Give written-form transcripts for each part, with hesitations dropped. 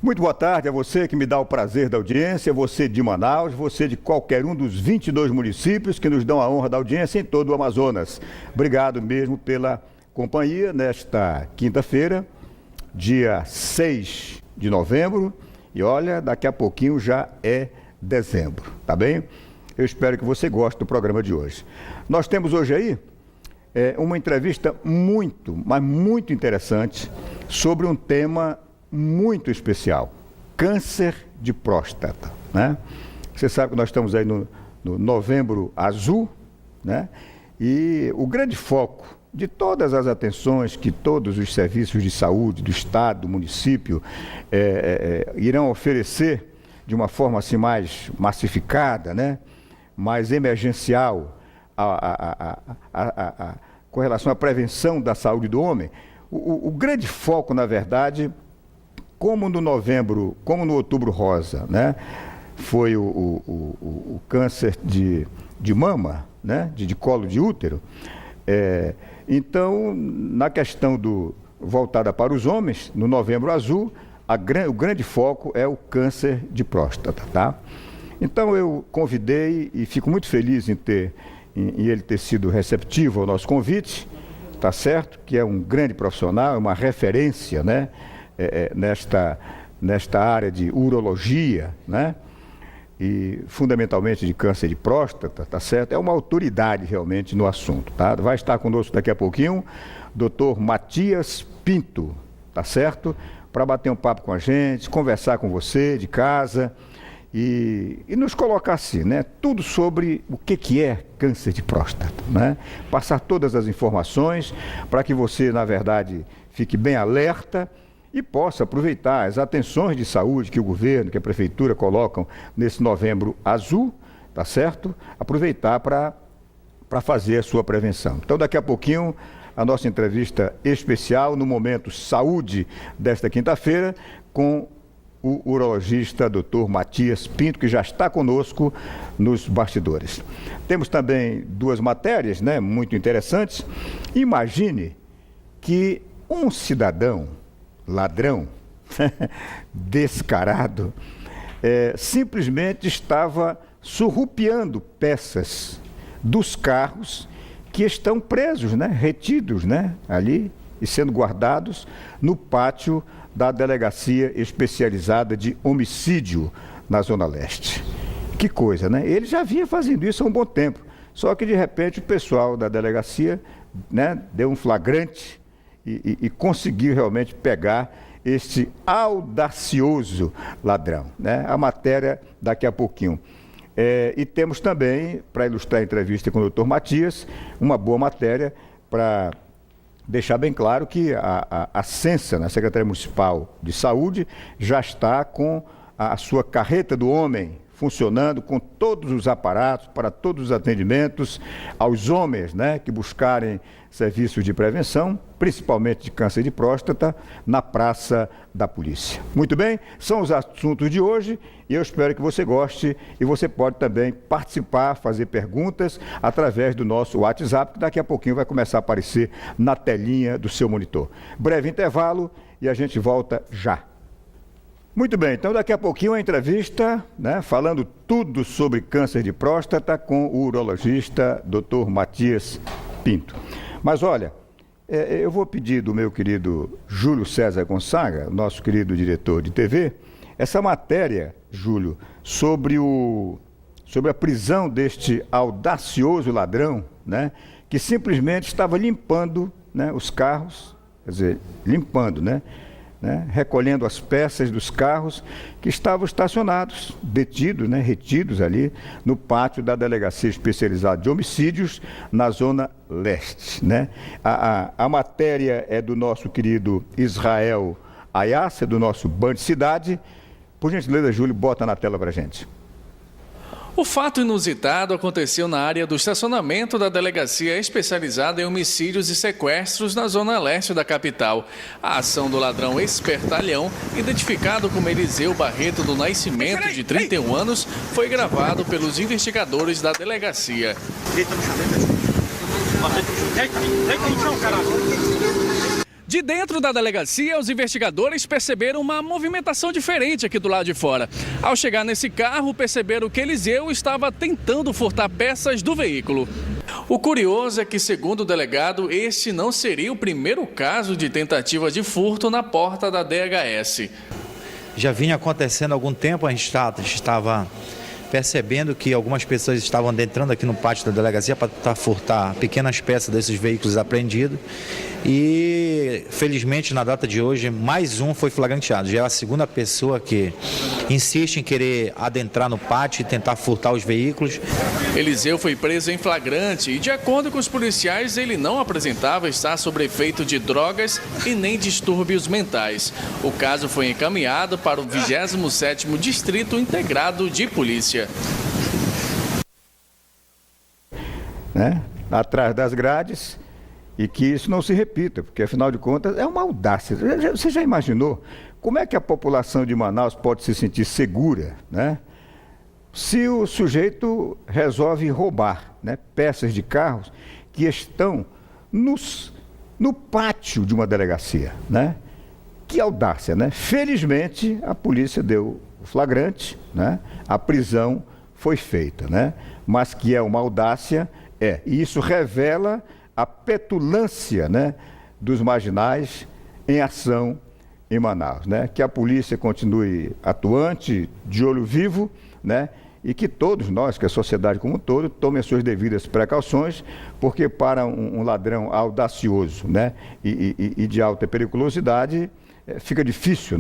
Muito boa tarde a você que me dá o prazer da audiência, você de Manaus, você de qualquer um dos 22 municípios que nos dão a honra da audiência em todo o Amazonas. Obrigado mesmo pela companhia nesta quinta-feira, dia 6 de novembro. E olha, daqui a pouquinho já é dezembro, tá bem? Eu espero que você goste do programa de hoje. Nós temos hoje aí uma entrevista mas muito interessante sobre um tema muito especial, câncer de próstata, né? Você sabe que nós estamos aí no Novembro Azul, né? E o grande foco de todas as atenções que todos os serviços de saúde do Estado, do município, irão oferecer de uma forma assim mais massificada, né? Mais emergencial com relação à prevenção da saúde do homem. O grande foco, na verdade, como no Outubro Rosa, né? Foi o câncer de mama, né? De colo de útero. Então, na questão voltada para os homens, no Novembro Azul, o grande foco é o câncer de próstata, tá? Então, eu convidei e fico muito feliz em ele ter sido receptivo ao nosso convite, tá certo? Que é um grande profissional, é uma referência, né? Nesta área de urologia, né? E fundamentalmente de câncer de próstata, tá certo? É uma autoridade realmente no assunto, tá? Vai estar conosco daqui a pouquinho Dr. Matias Pinto, tá certo? Para bater um papo com a gente, conversar com você de casa e nos colocar assim, né? Tudo sobre o que é câncer de próstata, né? Passar todas as informações para que você, na verdade, fique bem alerta e possa aproveitar as atenções de saúde que o governo, que a prefeitura colocam nesse Novembro Azul, tá certo? Aproveitar para fazer a sua prevenção. Então, daqui a pouquinho, a nossa entrevista especial no Momento Saúde desta quinta-feira com o urologista Dr. Matias Pinto, que já está conosco nos bastidores. Temos também duas matérias, né, muito interessantes. Imagine que um cidadão ladrão, descarado, simplesmente estava surrupiando peças dos carros que estão presos, né, retidos, né, ali e sendo guardados no pátio da Delegacia Especializada de Homicídio na Zona Leste. Que coisa, né? Ele já vinha fazendo isso há um bom tempo, só que de repente o pessoal da delegacia, né, deu um flagrante e conseguiu realmente pegar este audacioso ladrão, né? A matéria daqui a pouquinho. E temos também, para ilustrar a entrevista com o Dr. Matias, uma boa matéria para deixar bem claro que a Censa, na Secretaria Municipal de Saúde, já está com a sua carreta do homem funcionando com todos os aparatos para todos os atendimentos aos homens, né, que buscarem serviços de prevenção, principalmente de câncer de próstata, na Praça da Polícia. Muito bem, são os assuntos de hoje e eu espero que você goste e você pode também participar, fazer perguntas através do nosso WhatsApp, que daqui a pouquinho vai começar a aparecer na telinha do seu monitor. Breve intervalo e a gente volta já. Muito bem, então daqui a pouquinho a entrevista, né, falando tudo sobre câncer de próstata com o urologista Dr. Matias Pinto. Mas olha, eu vou pedir do meu querido Júlio César Gonçaga, nosso querido diretor de TV, essa matéria, Júlio, sobre a prisão deste audacioso ladrão, né, que simplesmente estava limpando, né, os carros, quer dizer, limpando, né, recolhendo as peças dos carros que estavam estacionados, detidos, né, retidos ali no pátio da Delegacia Especializada de Homicídios, na Zona Leste, né? A matéria é do nosso querido Israel Ayassa, do nosso Band Cidade. Por gentileza, Júlio, bota na tela para a gente. O fato inusitado aconteceu na área do estacionamento da Delegacia Especializada em Homicídios e Sequestros na Zona Leste da capital. A ação do ladrão espertalhão, identificado como Eliseu Barreto do Nascimento, de 31 anos, foi gravado pelos investigadores da delegacia. De dentro da delegacia, os investigadores perceberam uma movimentação diferente aqui do lado de fora. Ao chegar nesse carro, perceberam que Eliseu estava tentando furtar peças do veículo. O curioso é que, segundo o delegado, este não seria o primeiro caso de tentativa de furto na porta da DHS. Já vinha acontecendo há algum tempo, a gente estava percebendo que algumas pessoas estavam adentrando aqui no pátio da delegacia para tentar furtar pequenas peças desses veículos apreendidos. E, felizmente, na data de hoje, mais um foi flagranteado. Já é a segunda pessoa que insiste em querer adentrar no pátio e tentar furtar os veículos. Eliseu foi preso em flagrante e, de acordo com os policiais, ele não apresentava estar sob efeito de drogas e nem distúrbios mentais. O caso foi encaminhado para o 27º Distrito Integrado de Polícia. Atrás das grades, e que isso não se repita, porque afinal de contas é uma audácia. Você já imaginou como é que a população de Manaus pode se sentir segura, se o sujeito resolve roubar, peças de carros que estão no pátio de uma delegacia, Que audácia, Felizmente a polícia deu o flagrante, A prisão foi feita, Mas que é uma audácia, e isso revela a petulância, dos marginais em ação em Manaus, Que a polícia continue atuante, de olho vivo, E que todos nós, que a sociedade como um todo, tome as suas devidas precauções, porque para um ladrão audacioso, e de alta periculosidade, fica difícil,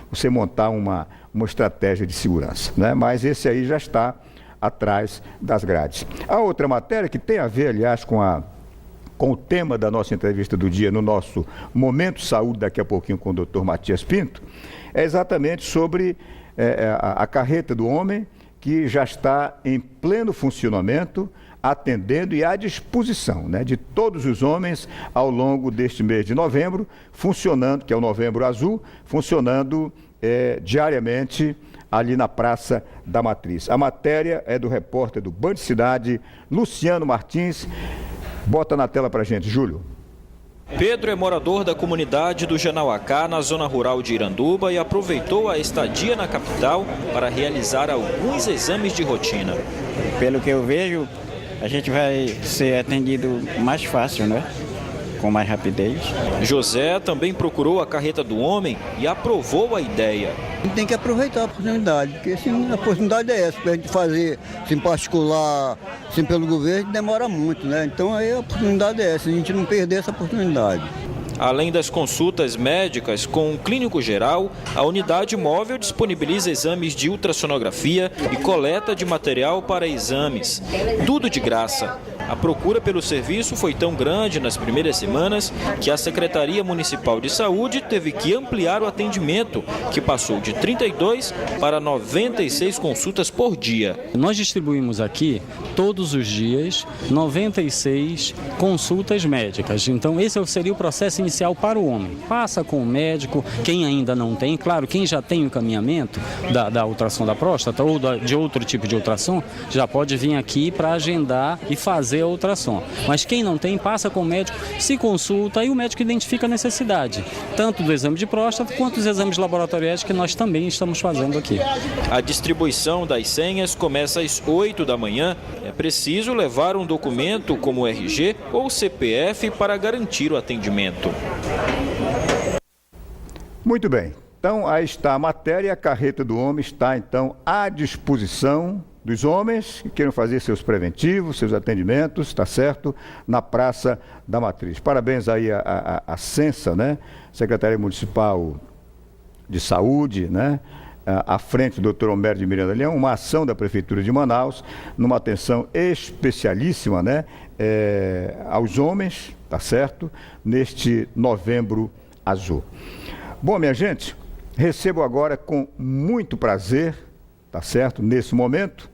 você montar uma estratégia de segurança, Mas esse aí já está atrás das grades. A outra matéria que tem a ver, aliás, com o tema da nossa entrevista do dia, no nosso Momento Saúde, daqui a pouquinho com o Dr. Matias Pinto, é exatamente sobre a carreta do homem, que já está em pleno funcionamento, atendendo e à disposição de todos os homens ao longo deste mês de novembro, funcionando, que é o Novembro Azul, funcionando diariamente ali na Praça da Matriz. A matéria é do repórter do Band Cidade, Luciano Martins. Bota na tela pra gente, Júlio. Pedro é morador da comunidade do Janauacá, na zona rural de Iranduba, e aproveitou a estadia na capital para realizar alguns exames de rotina. Pelo que eu vejo, a gente vai ser atendido mais fácil, Com mais rapidez. José também procurou a carreta do homem e aprovou a ideia. Tem que aproveitar a oportunidade, porque a oportunidade é essa, para a gente fazer sem particular, sem pelo governo, demora muito, Então aí a oportunidade é essa, a gente não perder essa oportunidade. Além das consultas médicas com um clínico geral, a unidade móvel disponibiliza exames de ultrassonografia e coleta de material para exames. Tudo de graça. A procura pelo serviço foi tão grande nas primeiras semanas que a Secretaria Municipal de Saúde teve que ampliar o atendimento, que passou de 32 para 96 consultas por dia. Nós distribuímos aqui, todos os dias, 96 consultas médicas. Então, esse seria o processo inicial para o homem. Passa com o médico, quem ainda não tem, claro, quem já tem o encaminhamento da ultrassom da próstata ou de outro tipo de ultrassom, já pode vir aqui para agendar e fazer a ultrassom. Mas quem não tem, passa com o médico, se consulta e o médico identifica a necessidade, tanto do exame de próstata quanto dos exames laboratoriais que nós também estamos fazendo aqui. A distribuição das senhas começa às 8 da manhã. É preciso levar um documento como RG ou CPF para garantir o atendimento. Muito bem. Então, aí está a matéria, a carreta do homem está, então, à disposição dos homens que queiram fazer seus preventivos, seus atendimentos, tá certo? Na Praça da Matriz. Parabéns aí à Censa, Secretaria Municipal de Saúde, à frente do Dr. Homero de Miranda Leão, uma ação da Prefeitura de Manaus, numa atenção especialíssima, aos homens, tá certo? Neste Novembro Azul. Bom, minha gente, recebo agora com muito prazer, tá certo? Nesse momento,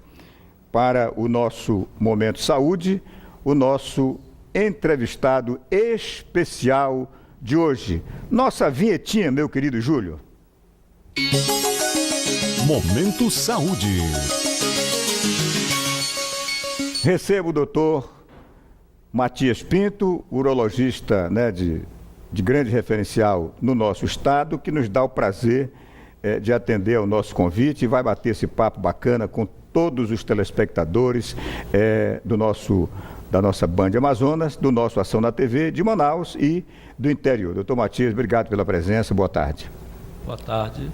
para o nosso Momento Saúde, o nosso entrevistado especial de hoje. Nossa vinhetinha, meu querido Júlio. Momento Saúde. Recebo o doutor Matias Pinto, urologista, de de grande referencial no nosso estado, que nos dá o prazer de atender ao nosso convite e vai bater esse papo bacana com todos os telespectadores da nossa Band Amazonas, do nosso Ação na TV, de Manaus e do interior. Doutor Matias, obrigado pela presença, boa tarde. Boa tarde,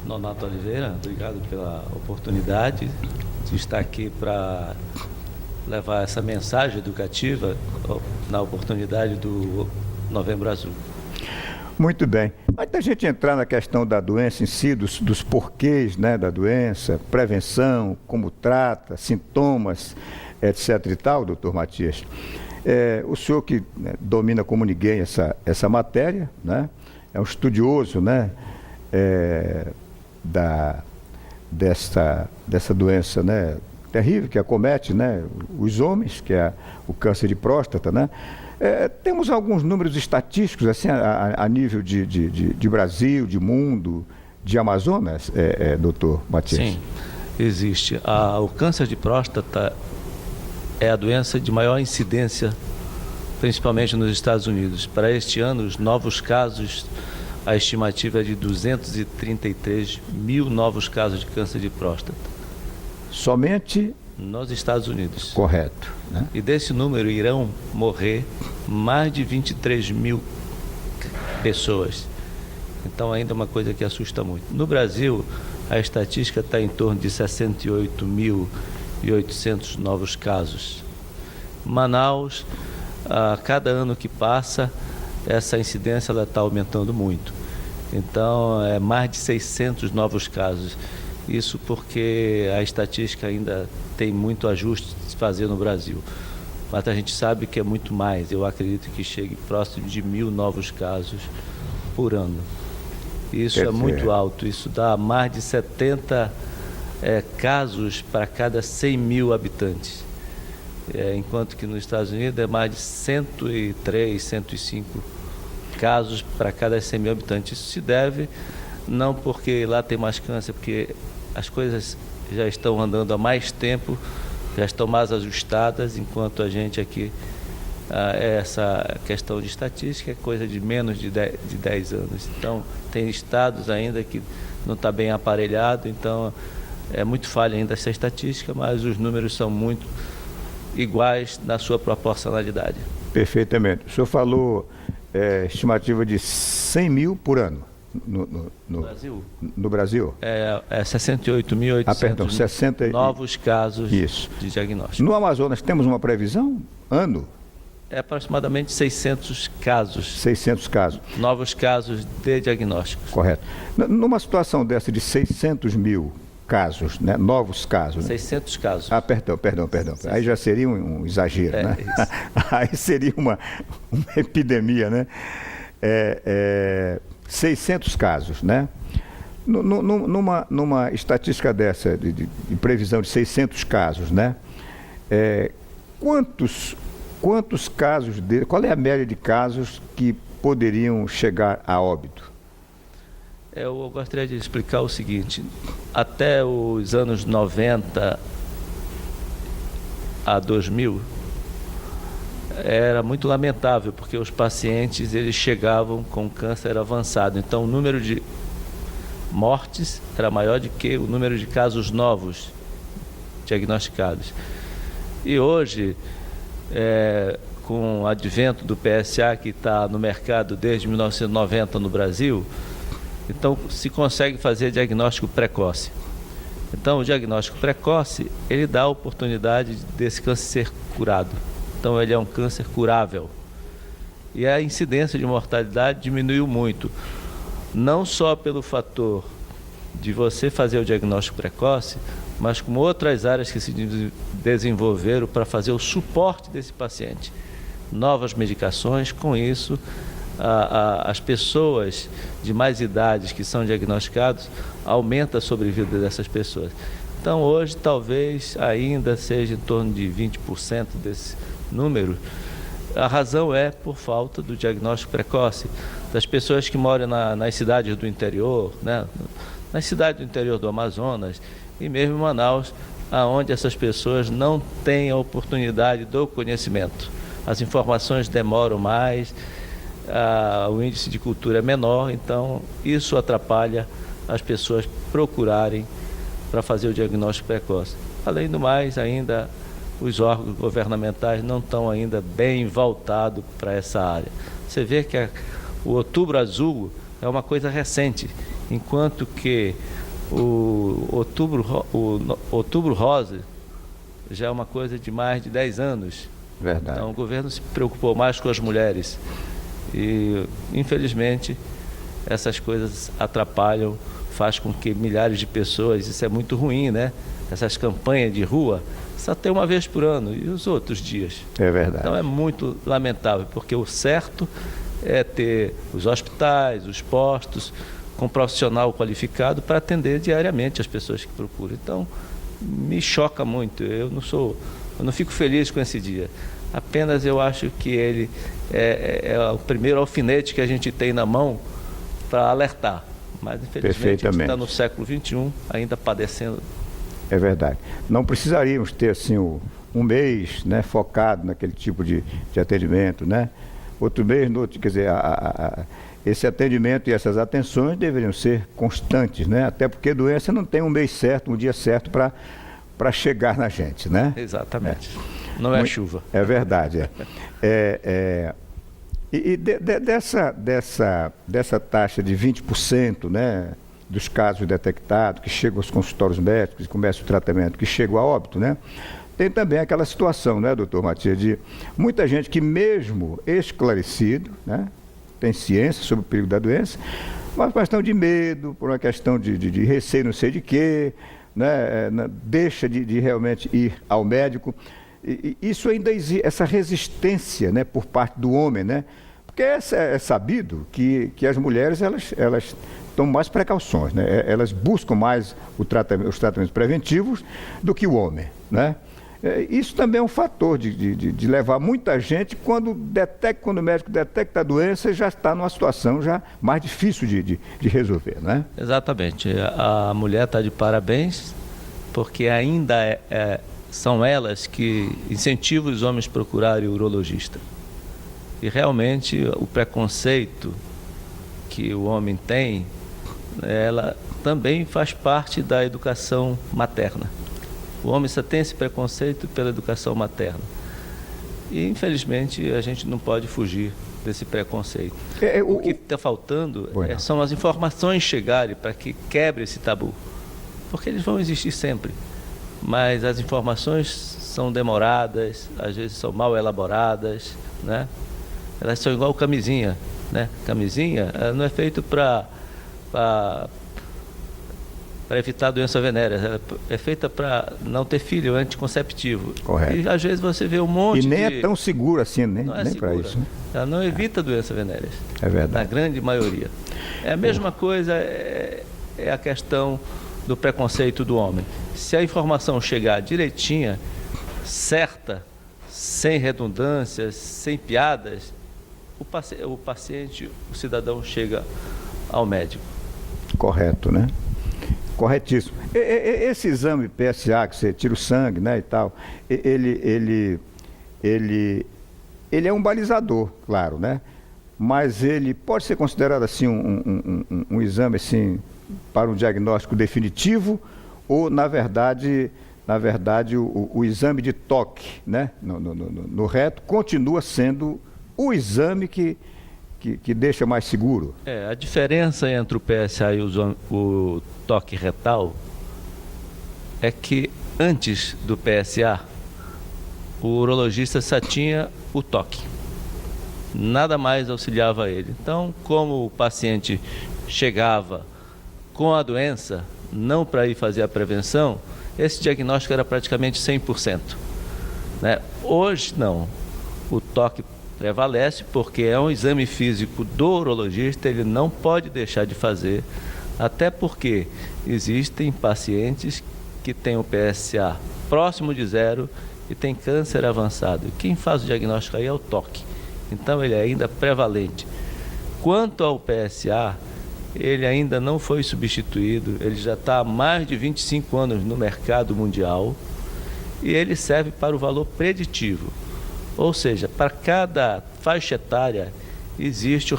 Nonato Oliveira, obrigado pela oportunidade de estar aqui para levar essa mensagem educativa na oportunidade do Novembro Azul. Muito bem. Antes da gente entrar na questão da doença em si, dos porquês, né, da doença, prevenção, como trata, sintomas, etc. e tal, doutor Matias, o senhor que domina como ninguém essa matéria, né, é um estudioso, né, dessa doença, né, terrível que acomete, né, os homens, que é o câncer de próstata, né? Temos alguns números estatísticos assim a nível de Brasil, de mundo, de Amazonas, doutor Matias? Sim, existe. O câncer de próstata é a doença de maior incidência, principalmente nos Estados Unidos. Para este ano, os novos casos, a estimativa é de 233 mil novos casos de câncer de próstata. Somente nos Estados Unidos. Correto. Né? E desse número irão morrer mais de 23 mil pessoas. Então ainda é uma coisa que assusta muito. No Brasil, a estatística está em torno de 68.800 novos casos. Manaus, a cada ano que passa, essa incidência está aumentando muito. Então é mais de 600 novos casos. Isso porque a estatística ainda tem muito ajuste de se fazer no Brasil. Mas a gente sabe que é muito mais. Eu acredito que chegue próximo de 1.000 novos casos por ano. Isso é muito alto. Isso dá mais de 70 casos para cada 100 mil habitantes. Enquanto que nos Estados Unidos é mais de 103, 105 casos para cada 100 mil habitantes. Isso se deve não porque lá tem mais câncer, porque as coisas já estão andando há mais tempo, já estão mais ajustadas, enquanto a gente aqui, essa questão de estatística é coisa de menos de 10 anos. Então, tem estados ainda que não está bem aparelhado, então é muito falha ainda essa estatística, mas os números são muito iguais na sua proporcionalidade. Perfeitamente. O senhor falou estimativa de 100 mil por ano. No Brasil? No Brasil? É 68.800 novos casos de diagnóstico. No Amazonas temos uma previsão? Ano? É aproximadamente 600 casos. 600 casos. Novos casos de diagnóstico. Correto. Numa situação dessa de 600 mil casos, né? Novos casos. 600 casos. Perdão. Aí já seria um exagero, né? Aí seria uma epidemia, né? 600 casos, né? Numa estatística dessa, de previsão de 600 casos, né? Quantos casos, qual é a média de casos que poderiam chegar a óbito? Eu gostaria de explicar o seguinte: até os anos 90 a 2000, era muito lamentável, porque os pacientes eles chegavam com câncer avançado. Então, o número de mortes era maior do que o número de casos novos diagnosticados. E hoje, com o advento do PSA, que está no mercado desde 1990 no Brasil, então se consegue fazer diagnóstico precoce. Então, o diagnóstico precoce, ele dá a oportunidade desse câncer ser curado. Então, ele é um câncer curável. E a incidência de mortalidade diminuiu muito. Não só pelo fator de você fazer o diagnóstico precoce, mas com outras áreas que se desenvolveram para fazer o suporte desse paciente. Novas medicações, com isso, as pessoas de mais idades que são diagnosticadas, aumenta a sobrevida dessas pessoas. Então, hoje, talvez ainda seja em torno de 20% desse número. A razão é por falta do diagnóstico precoce. Das pessoas que moram nas cidades do interior, né? Nas cidades do interior do Amazonas e mesmo em Manaus, onde essas pessoas não têm a oportunidade do conhecimento. As informações demoram mais, o índice de cultura é menor, então isso atrapalha as pessoas procurarem para fazer o diagnóstico precoce. Além do mais, ainda os órgãos governamentais não estão ainda bem voltados para essa área. Você vê que o Outubro Azul é uma coisa recente, enquanto que o Outubro Rosa já é uma coisa de mais de 10 anos. Verdade. Então o governo se preocupou mais com as mulheres e, infelizmente, essas coisas atrapalham, faz com que milhares de pessoas, isso é muito ruim, né? Essas campanhas de rua, só tem uma vez por ano, e os outros dias? É verdade. Então é muito lamentável, porque o certo é ter os hospitais, os postos, com profissional qualificado para atender diariamente as pessoas que procuram. Então, me choca muito, eu não fico feliz com esse dia. Apenas eu acho que ele é o primeiro alfinete que a gente tem na mão para alertar. Mas, infelizmente, a gente está no século XXI, ainda padecendo. É verdade. Não precisaríamos ter assim um mês, né, focado naquele tipo de atendimento, né? Outro mês, quer dizer, esse atendimento e essas atenções deveriam ser constantes, né? Até porque a doença não tem um mês certo, um dia certo para chegar na gente, né? Exatamente. Não é chuva. É verdade. Dessa taxa de 20%, né, dos casos detectados, que chegam aos consultórios médicos e começam o tratamento, que chegam a óbito, né? Tem também aquela situação, né, doutor Matias, de muita gente que mesmo esclarecido, né, tem ciência sobre o perigo da doença, mas por uma questão de medo, por uma questão de receio não sei de quê, né, deixa de realmente ir ao médico. E isso ainda existe, essa resistência, né, por parte do homem, né? Porque é sabido que as mulheres elas tomam mais precauções, né? Elas buscam mais os tratamentos preventivos do que o homem, né? Isso também é um fator de levar muita gente quando o médico detecta a doença, já está numa situação já mais difícil de resolver, né? Exatamente. A mulher está de parabéns, porque ainda são elas que incentivam os homens a procurarem o urologista. E realmente o preconceito que o homem tem, ela também faz parte da educação materna. O homem só tem esse preconceito pela educação materna. E, infelizmente, a gente não pode fugir desse preconceito. O que está faltando são as informações chegarem para que quebre esse tabu. Porque eles vão existir sempre. Mas as informações são demoradas, às vezes são mal elaboradas, né? Elas são igual camisinha, né? Camisinha não é feito para evitar doença venérea, ela é feita para não ter filho, anticonceptivo. Correto. E às vezes você vê um monte de... E nem é tão seguro assim, nem para isso. Né? Ela não evita doenças venéreas. É verdade. Na grande maioria. É a mesma coisa, é a questão do preconceito do homem. Se a informação chegar direitinha, certa, sem redundâncias, sem piadas, o paciente, o cidadão chega ao médico. Correto, né? Corretíssimo. Esse exame PSA, que você tira o sangue, né, e tal, ele é um balizador, claro, né? Mas ele pode ser considerado assim um exame assim para um diagnóstico definitivo, ou na verdade o exame de toque, né, no reto continua sendo o exame que deixa mais seguro? A diferença entre o PSA e o toque retal é que antes do PSA, o urologista só tinha o toque. Nada mais auxiliava ele. Então, como o paciente chegava com a doença, não para ir fazer a prevenção, esse diagnóstico era praticamente 100%. Né? Hoje, não. O toque prevalece porque é um exame físico do urologista, ele não pode deixar de fazer, até porque existem pacientes que têm o PSA próximo de zero e tem câncer avançado. Quem faz o diagnóstico aí é o toque. Então ele é ainda prevalente. Quanto ao PSA, ele ainda não foi substituído, ele já está há mais de 25 anos no mercado mundial e ele serve para o valor preditivo. Ou seja, para cada faixa etária, existe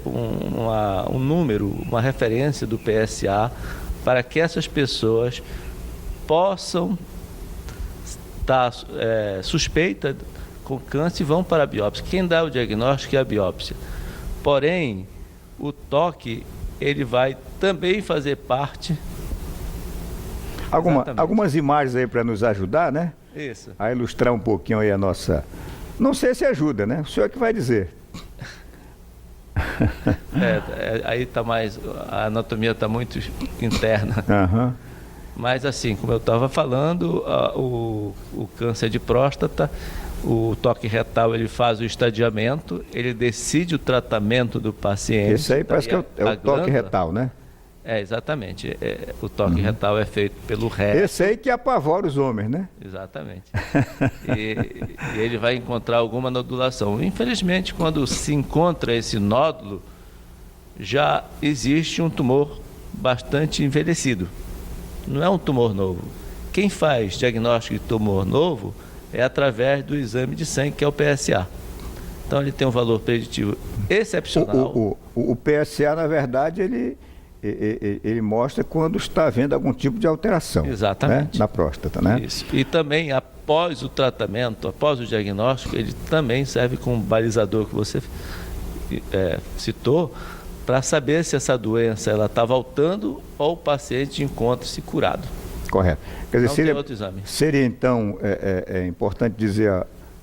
um número, uma referência do PSA para que essas pessoas possam estar suspeitas com câncer e vão para a biópsia. Quem dá o diagnóstico é a biópsia. Porém, o toque, ele vai também fazer parte... Algumas imagens aí para nos ajudar, né? Isso. A ilustrar um pouquinho aí a nossa... Não sei se ajuda, né? O senhor é que vai dizer. Aí está mais... A anatomia está muito interna. Uhum. Mas assim, como eu estava falando, o câncer de próstata, o toque retal, ele faz o estadiamento, ele decide o tratamento do paciente. Esse aí parece que é o toque retal, né? Exatamente. O toque retal é feito pelo reto. Esse aí que apavora os homens, né? Exatamente. E ele vai encontrar alguma nodulação. Infelizmente, quando se encontra esse nódulo, já existe um tumor bastante envelhecido. Não é um tumor novo. Quem faz diagnóstico de tumor novo é através do exame de sangue, que é o PSA. Então, ele tem um valor preditivo excepcional. O PSA, na verdade, ele mostra quando está havendo algum tipo de alteração. Exatamente. Né? Na próstata, né? Isso. E também, após o tratamento, após o diagnóstico, ele também serve como balizador que você citou, para saber se essa doença está voltando ou o paciente encontra-se curado. Correto. Quer dizer, tem outro exame. Seria então importante dizer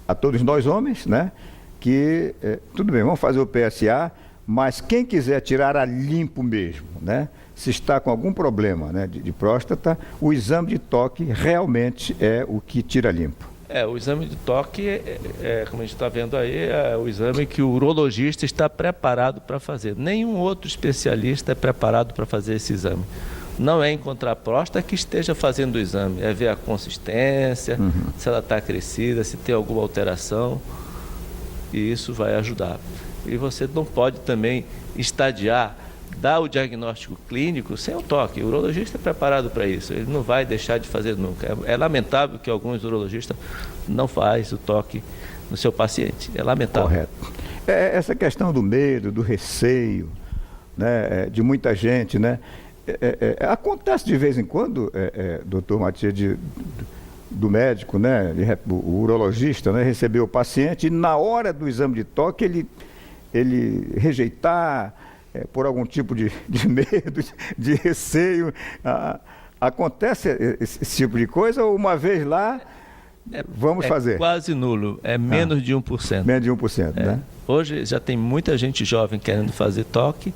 a todos nós homens, né, que tudo bem, vamos fazer o PSA, mas quem quiser tirar a limpo mesmo, né, se está com algum problema, né, de próstata, o exame de toque realmente é o que tira limpo. O exame de toque, como a gente está vendo aí, é o exame que o urologista está preparado para fazer. Nenhum outro especialista é preparado para fazer esse exame. Não é encontrar a próstata que esteja fazendo o exame, é ver a consistência, se ela está crescida, se tem alguma alteração, e isso vai ajudar. E você não pode também estadiar, dar o diagnóstico clínico sem o toque. O urologista é preparado para isso, ele não vai deixar de fazer nunca. É lamentável que alguns urologistas não fazem o toque no seu paciente, é lamentável. Correto. Essa questão do medo, do receio, né, de muita gente, né? Acontece de vez em quando, doutor Matias, do médico, né, o urologista, né, receber o paciente e na hora do exame de toque ele rejeitar por algum tipo de medo, de receio. Acontece esse tipo de coisa ou uma vez lá vamos fazer? É quase nulo, é menos de 1%. Menos de 1%, né? Hoje já tem muita gente jovem querendo fazer toque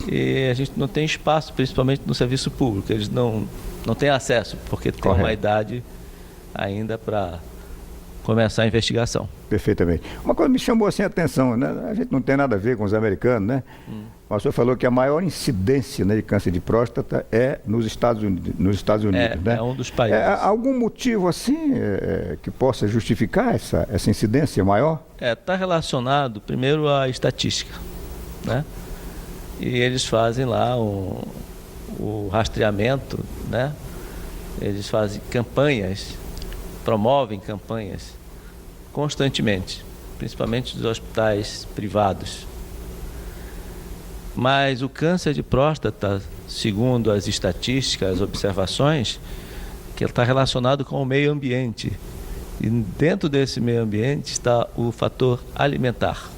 e a gente não tem espaço, principalmente no serviço público. Eles não têm acesso, porque tem uma idade ainda para começar a investigação. Perfeitamente. Uma coisa me chamou assim a atenção, né? A gente não tem nada a ver com os americanos, né? Mas o senhor falou que a maior incidência, né, de câncer de próstata é nos Estados Unidos, né? É um dos países. Algum motivo assim que possa justificar essa incidência maior? Está relacionado primeiro à estatística, né? E eles fazem lá o rastreamento, né? Eles fazem campanhas, promovem campanhas constantemente, principalmente dos hospitais privados. Mas o câncer de próstata, segundo as estatísticas, as observações, que ele está relacionado com o meio ambiente. E dentro desse meio ambiente está o fator alimentar.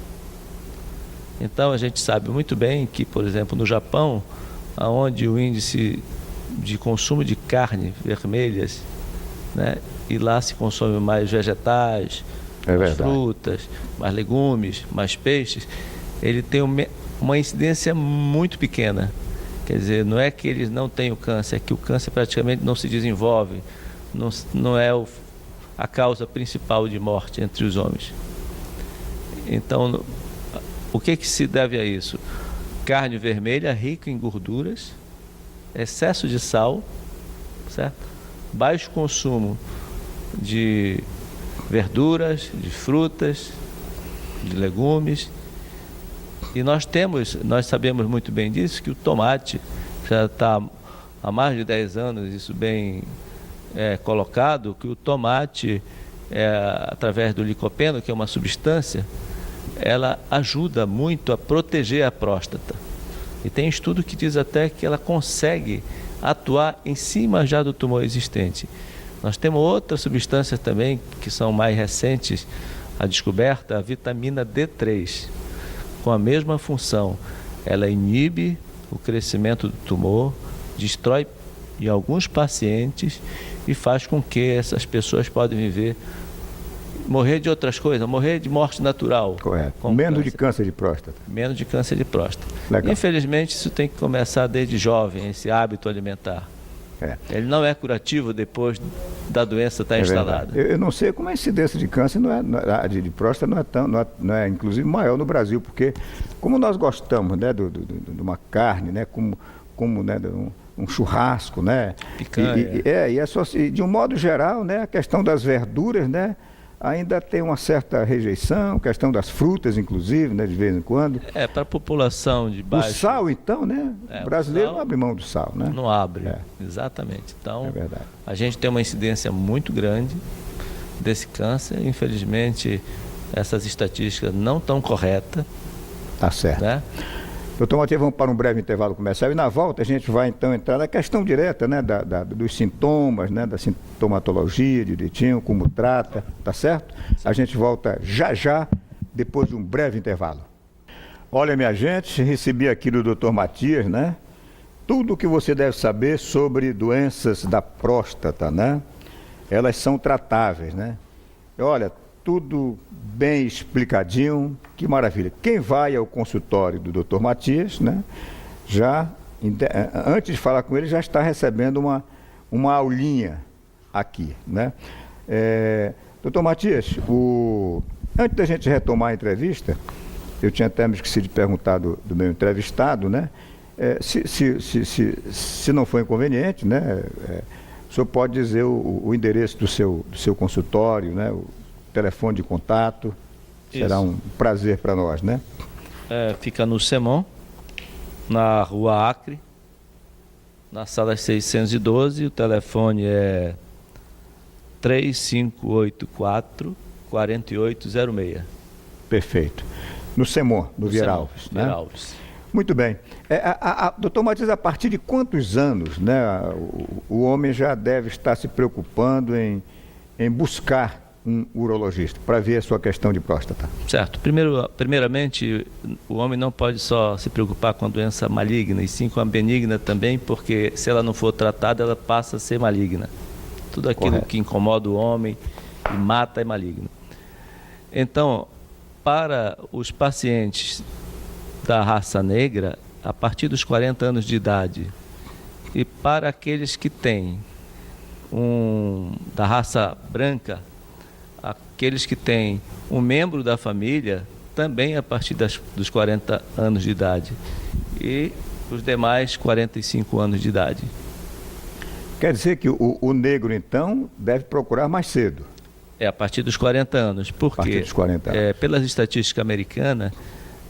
Então a gente sabe muito bem que, por exemplo, no Japão, onde o índice de consumo de carne vermelhas, né, e lá se consome mais vegetais, mais frutas, mais legumes, mais peixes, ele tem uma incidência muito pequena. Quer dizer, não é que eles não têm o câncer, é que o câncer praticamente não se desenvolve, não é a causa principal de morte entre os homens. Então, o que se deve a isso? Carne vermelha rica em gorduras, excesso de sal, certo? Baixo consumo de verduras, de frutas, de legumes. E nós sabemos muito bem disso, que o tomate já está há mais de 10 anos, isso bem colocado, que o tomate, através do licopeno, que é uma substância, ela ajuda muito a proteger a próstata. E tem estudo que diz até que ela consegue atuar em cima já do tumor existente. Nós temos outras substâncias também que são mais recentes a descoberta, a vitamina D3, com a mesma função. Ela inibe o crescimento do tumor, destrói em alguns pacientes e faz com que essas pessoas podem viver, morrer de outras coisas, morrer de morte natural. Correto. Menos de câncer de próstata. Menos de câncer de próstata. Legal. Infelizmente, isso tem que começar desde jovem, esse hábito alimentar. Ele não é curativo depois da doença estar instalada. Eu não sei como a incidência de câncer de próstata não é inclusive maior no Brasil, porque como nós gostamos, né, de uma carne, né, como né, um churrasco, né? Picanha. E de um modo geral, né, a questão das verduras, né, ainda tem uma certa rejeição, questão das frutas, inclusive, né, de vez em quando. Para a população de baixo. O sal, então, né? O brasileiro não abre mão do sal, né? Não abre, exatamente. Então, é verdade. A gente tem uma incidência muito grande desse câncer. Infelizmente, essas estatísticas não estão corretas. Tá certo. Né? Doutor Matias, vamos para um breve intervalo comercial e na volta a gente vai então entrar na questão direta, né, dos sintomas, né, da sintomatologia direitinho, como trata, tá certo? A gente volta já, depois de um breve intervalo. Olha, minha gente, recebi aqui do Dr. Matias, né, tudo o que você deve saber sobre doenças da próstata, né? Elas são tratáveis, né? Olha, tudo bem explicadinho, que maravilha. Quem vai ao consultório do Dr. Matias, né, antes de falar com ele, já está recebendo uma aulinha aqui, né? Dr. Matias, antes da gente retomar a entrevista, eu tinha até me esquecido de perguntar do meu entrevistado, né? Se não for inconveniente, né, o senhor pode dizer o endereço do seu consultório, né? O telefone de contato. Será um prazer para nós, né? Fica no Semon, na Rua Acre, na sala 612, o telefone é 3584-4806. Perfeito. No Semon, no Vieira Alves, né? Alves. Muito bem. Doutor Matias, a partir de quantos anos, né, o homem já deve estar se preocupando em buscar um urologista para ver a sua questão de próstata? Certo. Primeiramente, o homem não pode só se preocupar com a doença maligna, e sim com a benigna também, porque se ela não for tratada, ela passa a ser maligna. Tudo aquilo que incomoda o homem e mata é maligno. Então, para os pacientes da raça negra, a partir dos 40 anos de idade, e para aqueles que têm da raça branca, aqueles que têm um membro da família, também a partir dos 40 anos de idade. E os demais, 45 anos de idade. Quer dizer que o negro, então, deve procurar mais cedo? A partir dos 40 anos. Porque, a partir dos 40 anos. Pelas estatísticas americanas,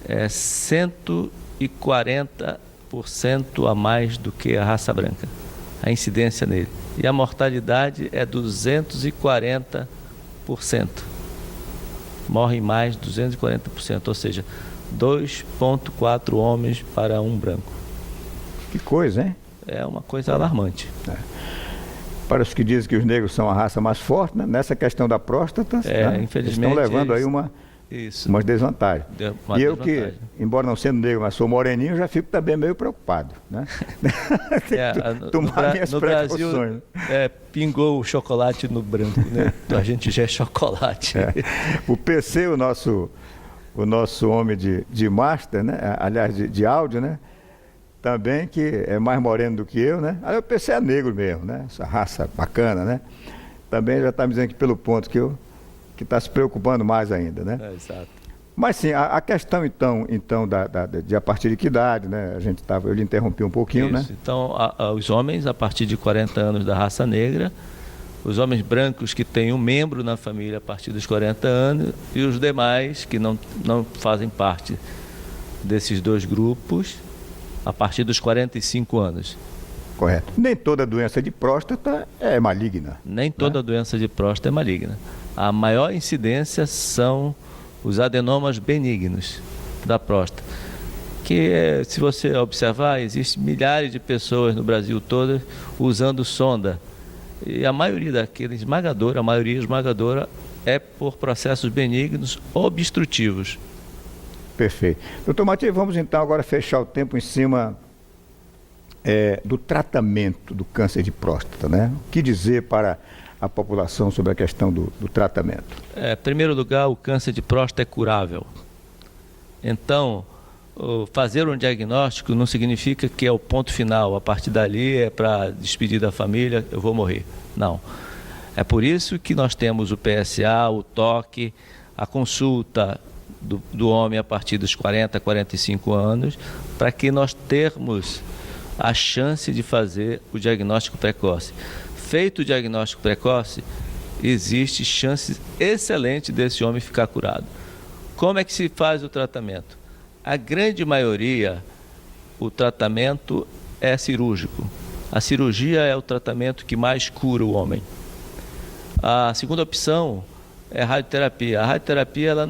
140% a mais do que a raça branca, a incidência nele. E a mortalidade é 240%. Morrem mais 240%, ou seja, 2,4 homens para um branco. Que coisa, hein? É uma coisa alarmante. Para os que dizem que os negros são a raça mais forte, né? Nessa questão da próstata, né? Infelizmente, estão levando aí umas desvantagens. E eu que, embora não sendo negro, mas sou moreninho, já fico também meio preocupado, né? Tomar minhas precauções. Brasil, pingou o chocolate no branco, né? A gente já é chocolate. O PC, o nosso homem de master, né? Aliás, de áudio, né? Também, que é mais moreno do que eu, né? Aí o PC é negro mesmo, né? Essa raça bacana, né? Também já está me dizendo que pelo ponto que está se preocupando mais ainda, né? Exato. Mas sim, a questão então de a partir de que idade, né? Eu lhe interrompi um pouquinho, né? Então, os homens a partir de 40 anos da raça negra, os homens brancos que têm um membro na família a partir dos 40 anos e os demais que não fazem parte desses dois grupos a partir dos 45 anos. Correto. Nem toda doença de próstata é maligna. Nem toda doença de próstata é maligna. A maior incidência são os adenomas benignos da próstata, que se você observar, existem milhares de pessoas no Brasil todo usando sonda, e a maioria daqueles esmagadora, a maioria esmagadora é por processos benignos obstrutivos. Perfeito. Doutor Matias, vamos então agora fechar o tempo em cima do tratamento do câncer de próstata, né? O que dizer para a população sobre a questão do tratamento? Em primeiro lugar, o câncer de próstata é curável. Então, fazer um diagnóstico não significa que é o ponto final, a partir dali é para despedir da família, eu vou morrer. Não. É por isso que nós temos o PSA, o toque, a consulta do homem a partir dos 40, 45 anos, para que nós termos a chance de fazer o diagnóstico precoce. Feito o diagnóstico precoce, existe chance excelente desse homem ficar curado. Como é que se faz o tratamento? A grande maioria, o tratamento é cirúrgico. A cirurgia é o tratamento que mais cura o homem. A segunda opção é a radioterapia. A radioterapia,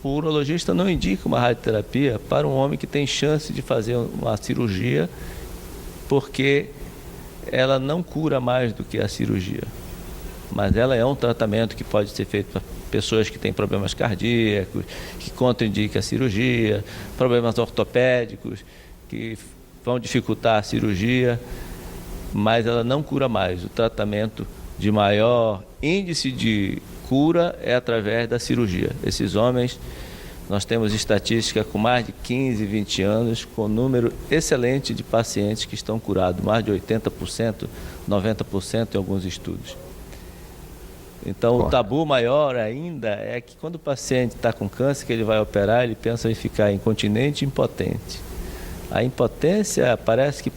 o urologista não indica uma radioterapia para um homem que tem chance de fazer uma cirurgia, porque ela não cura mais do que a cirurgia. Mas ela é um tratamento que pode ser feito para pessoas que têm problemas cardíacos, que contraindicam a cirurgia, problemas ortopédicos, que vão dificultar a cirurgia, mas ela não cura mais. O tratamento de maior índice de cura é através da cirurgia. Esses homens, nós temos estatística com mais de 15, 20 anos, com número excelente de pacientes que estão curados, mais de 80%, 90% em alguns estudos. Então, o tabu maior ainda é que quando o paciente está com câncer, que ele vai operar, ele pensa em ficar incontinente e impotente. A impotência parece que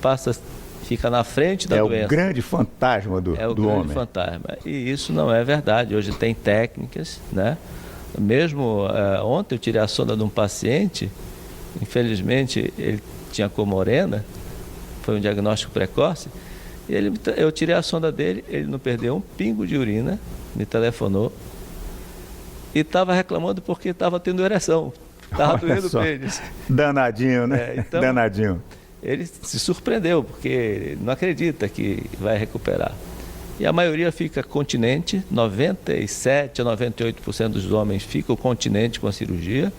fica na frente da doença. É o grande fantasma do homem. É o grande fantasma. E isso não é verdade. Hoje tem técnicas, né? Mesmo ontem eu tirei a sonda de um paciente, infelizmente ele tinha cor morena, foi um diagnóstico precoce, e eu tirei a sonda dele, ele não perdeu um pingo de urina, me telefonou e estava reclamando porque estava tendo ereção, estava doendo o pênis. Danadinho, né? Então, danadinho. Ele se surpreendeu, porque não acredita que vai recuperar. E a maioria fica continente, 97% a 98% dos homens ficam continente com a cirurgia.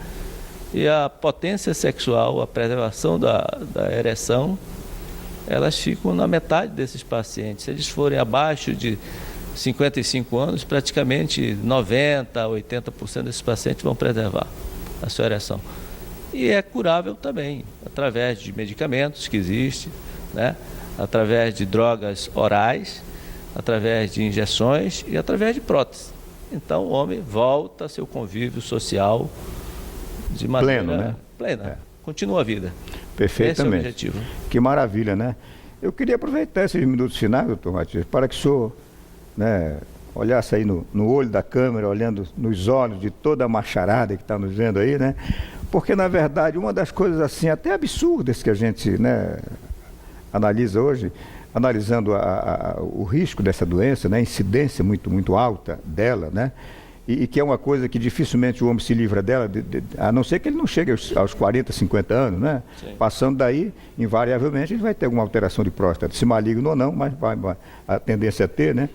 E a potência sexual, a preservação da ereção, elas ficam na metade desses pacientes. Se eles forem abaixo de 55 anos, praticamente 90% a 80% desses pacientes vão preservar a sua ereção. E é curável também, através de medicamentos que existem, né? Através de drogas orais, através de injeções e através de prótese. Então o homem volta a seu convívio social de maneira pleno, né? Plena. Continua a vida. Perfeitamente. Esse é o objetivo. Que maravilha, né? Eu queria aproveitar esses minutos finais, doutor Matias, para que o senhor, né, olhasse aí no olho da câmera, olhando nos olhos de toda a macharada que está nos vendo aí, né? Porque, na verdade, uma das coisas assim, até absurdas que a gente, né, analisa hoje, analisando o risco dessa doença, né, a incidência muito alta dela, né, e que é uma coisa que dificilmente o homem se livra dela, a não ser que ele não chegue aos 40, 50 anos, né? Sim. Passando daí, invariavelmente, ele vai ter alguma alteração de próstata, se maligno ou não, mas a tendência é ter, né?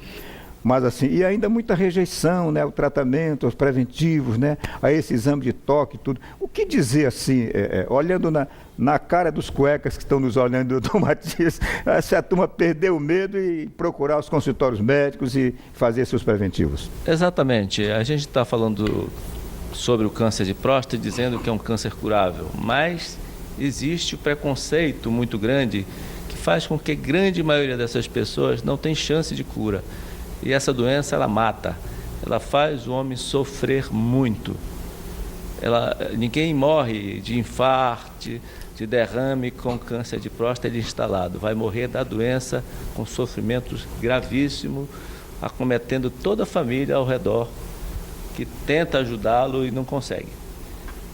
Mas assim, e ainda muita rejeição, né, o tratamento, os preventivos, né, a esse exame de toque, tudo. O que dizer assim, olhando na cara dos cuecas que estão nos olhando, doutor Matias, se a turma perder o medo e procurar os consultórios médicos e fazer seus preventivos? Exatamente. A gente está falando sobre o câncer de próstata, dizendo que é um câncer curável, mas existe o preconceito muito grande que faz com que a grande maioria dessas pessoas não tem chance de cura. E essa doença, ela mata, ela faz o homem sofrer muito. Ninguém morre de infarto, de derrame com câncer de próstata instalado. Vai morrer da doença com sofrimentos gravíssimos, acometendo toda a família ao redor, que tenta ajudá-lo e não consegue.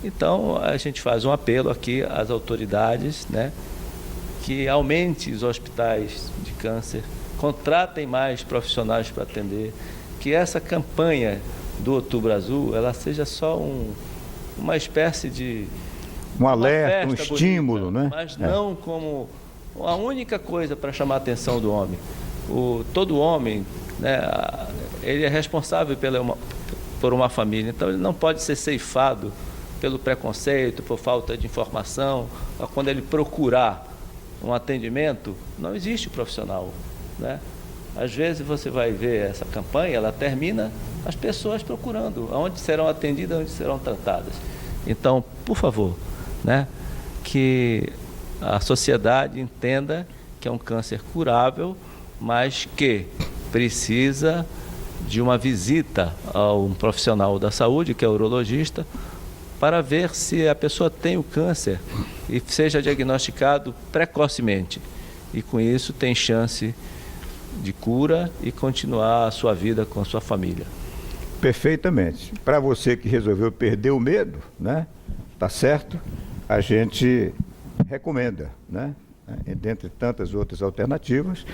Então, a gente faz um apelo aqui às autoridades, né, que aumente os hospitais de câncer, contratem mais profissionais para atender, que essa campanha do Outubro Azul, ela seja só uma espécie de... Um alerta, um festa estímulo, bonita, né? Mas não como a única coisa para chamar a atenção do homem. Todo homem, né, ele é responsável por uma família, então ele não pode ser ceifado pelo preconceito, por falta de informação. Quando ele procurar um atendimento, não existe profissional, né? Às vezes você vai ver essa campanha, ela termina as pessoas procurando onde serão atendidas, onde serão tratadas. Então, por favor, né, que a sociedade entenda que é um câncer curável, mas que precisa de uma visita a um profissional da saúde, que é o urologista, para ver se a pessoa tem o câncer e seja diagnosticado precocemente. E com isso tem chance de cura e continuar a sua vida com a sua família. Perfeitamente. Para você que resolveu perder o medo, né? Tá certo? A gente recomenda, né? Dentre tantas outras alternativas,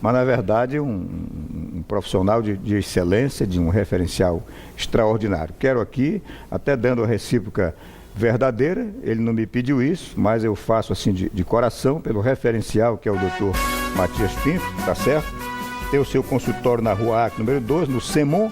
mas na verdade um profissional de excelência, de um referencial extraordinário. Quero aqui, até dando a recíproca verdadeira, ele não me pediu isso, mas eu faço assim de coração, pelo referencial que é o Dr. Matias Pinto, tá certo? Tem o seu consultório na Rua Acre, número 12, no Semon,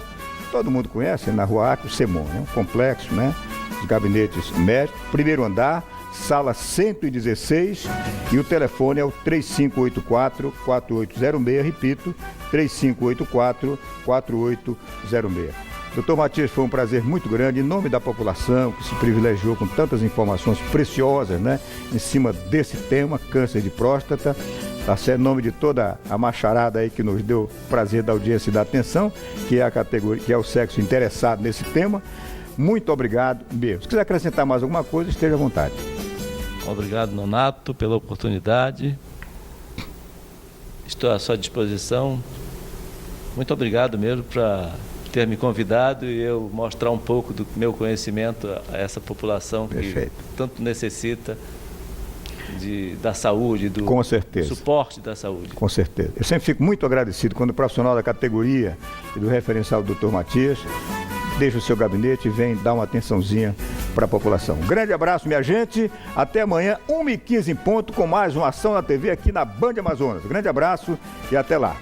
todo mundo conhece, na Rua Acre, o Semon, né? Um complexo, né? De gabinetes médicos, primeiro andar, sala 116, e o telefone é o 3584-4806, repito, 3584-4806. Doutor Matias, foi um prazer muito grande, em nome da população que se privilegiou com tantas informações preciosas, né, em cima desse tema, câncer de próstata, tá certo? Em nome de toda a macharada aí que nos deu o prazer da audiência e da atenção, que é a categoria, que é o sexo interessado nesse tema. Muito obrigado mesmo. Se quiser acrescentar mais alguma coisa, esteja à vontade. Obrigado, Nonato, pela oportunidade. Estou à sua disposição. Muito obrigado mesmo por ter me convidado e eu mostrar um pouco do meu conhecimento a essa população que tanto necessita da saúde, do Com certeza. suporte da saúde. Com certeza. Eu sempre fico muito agradecido quando o profissional da categoria e do referencial do Dr. Matias deixa o seu gabinete e vem dar uma atençãozinha para a população. Um grande abraço, minha gente. Até amanhã, 1h15 em ponto, com mais uma Ação na TV aqui na Band Amazonas. Grande abraço e até lá.